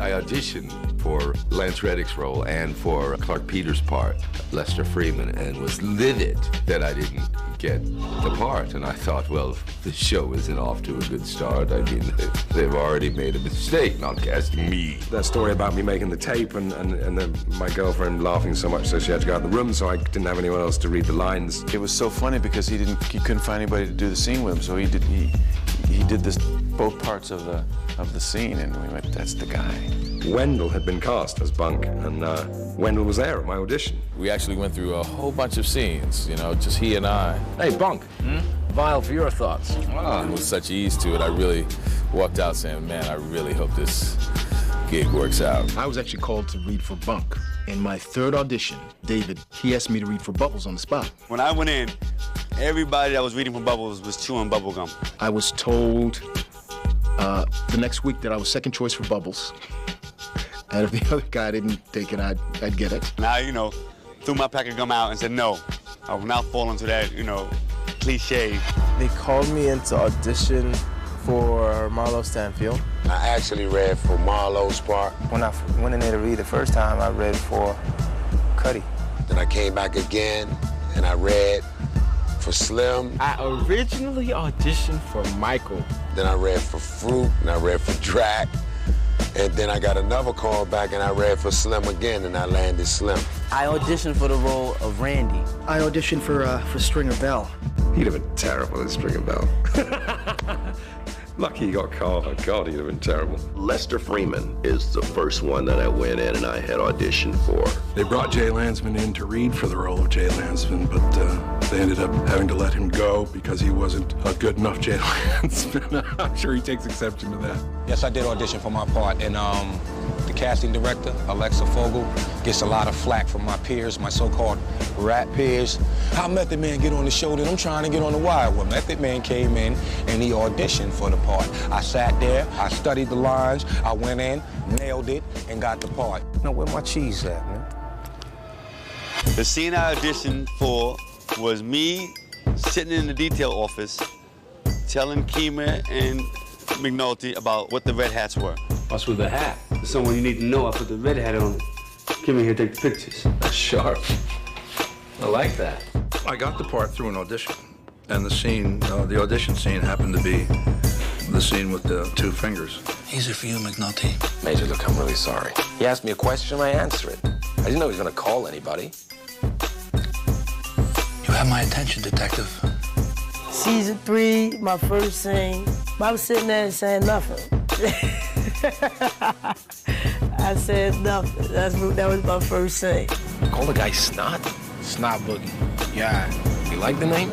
I auditioned for Lance Reddick's role and for Clark Peters' part, Lester Freeman, and was livid that I didn't get the part. And I thought, well, the show isn't off to a good start. I mean, they've already made a mistake not casting me. That story about me making the tape and then my girlfriend laughing so much so she had to go out of the room, so I didn't have anyone else to read the lines. It was so funny because he couldn't find anybody to do the scene with him, so he did both parts of the scene, and we went, that's the guy. Wendell had been cast as Bunk, and Wendell was there at my audition. We actually went through a whole bunch of scenes, you know, just he and I. Hey, Bunk, Vile, for your thoughts. And with such ease to it, I really walked out saying, man, I really hope this gig works out. I was actually called to read for Bunk. In my third audition, David, he asked me to read for Bubbles on the spot. When I went in, everybody that was reading for Bubbles was chewing bubble gum. I was told the next week that I was second choice for Bubbles. And if the other guy didn't take it, I'd get it. And I, you know, threw my pack of gum out and said no. I will not fall into that, you know, cliche. They called me in to audition for Marlo Stanfield. I actually read for Marlo's part. When I went in there to read the first time, I read for Cuddy. Then I came back again and I read for Slim. I originally auditioned for Michael. Then I read for Fruit and I read for Drac. And then I got another call back and I read for Slim again and I landed Slim. I auditioned for the role of Randy. I auditioned for Stringer Bell. He'd have been terrible as Stringer Bell. Lucky he got called. Oh, God, he'd have been terrible. Lester Freeman is the first one that I went in and I had auditioned for. They brought Jay Landsman in to read for the role of Jay Landsman, but they ended up having to let him go because he wasn't a good enough Jay Landsman. I'm sure he takes exception to that. Yes, I did audition for my part, and the casting director, Alexa Fogel, gets a lot of flack from my peers, my so-called rat peers. How Method Man get on the show that I'm trying to get on the wire? Well, Method Man came in and he auditioned for the part. I sat there, I studied the lines, I went in, nailed it, and got the part. Now, where my cheese at, man? The scene I auditioned for was me sitting in the detail office telling Keema and McNulty about what the red hats were. What's with the hat? There's someone you need to know. I put the red hat on. Come in here, take the pictures. That's sharp. I like that. I got the part through an audition, and the scene, the audition scene happened to be the scene with the two fingers. Easy for you, McNulty. Major, look, I'm really sorry. He asked me a question, I answer it. I didn't know he was gonna call anybody. You have my attention, Detective. Season 3, my first scene. I was sitting there saying nothing. I said nothing. That was my first scene. Call the guy Snot? Snot Boogie. Yeah. You like the name?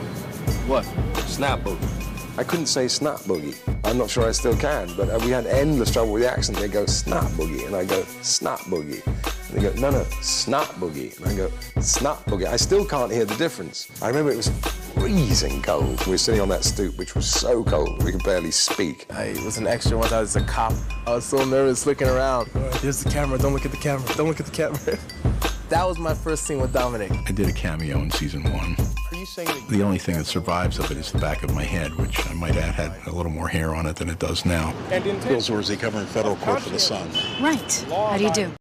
What? Snot Boogie. I couldn't say Snot Boogie. I'm not sure I still can, but we had endless trouble with the accent. They go Snot Boogie, and I go Snot Boogie. And they go, no, Snot Boogie. And I go, Snot Boogie. I still can't hear the difference. I remember it was freezing cold. We were sitting on that stoop, which was so cold we could barely speak. I was an extra once. I was a cop. I was so nervous looking around. There's the camera. Don't look at the camera. Don't look at the camera. That was my first scene with Dominic. I did a cameo in season 1. Are you saying that The only thing that survives of it is the back of my head, which I might add had a little more hair on it than it does now. Billsworthy covering federal court for The Sun. Right. How do you do?